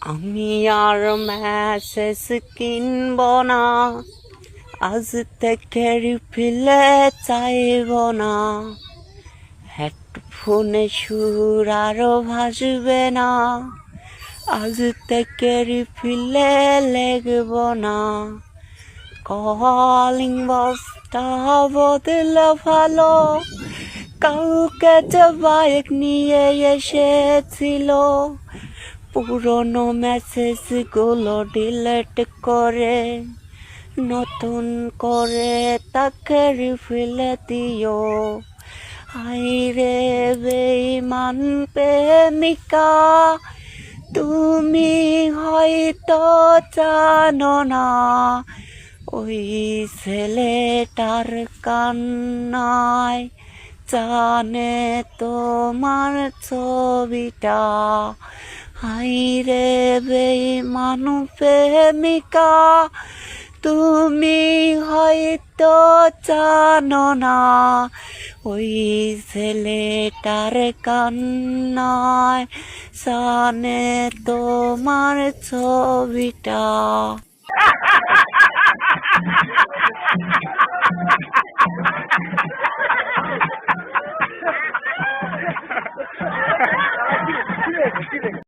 আমি আর মেসেজ কিনব না, আজ থেকে রিফিলে চাইব না। হেডফোনে সুর আরো ভাসবে না, আজ থেকে রিফিলে লেগব না। কলিং বক্সটা বদলে ভালো, কাউকে যে বাইক নিয়ে এসেছিল। পুরনো মেসেজগুলো ডিলিট করে নতুন করে তাকে রিফিলে দিও। হায়রে বেঈমান প্রেমিকা, তুমি হয়তো জানো না ওই ছেলেটার কান্নায় জানে তোমার ছবিটা। হায়রে বেঈমান প্রেমিকা, তুমি হয়তো জানো না ওই ছেলেটার কান্নায় জানে তোমার ছবিটা।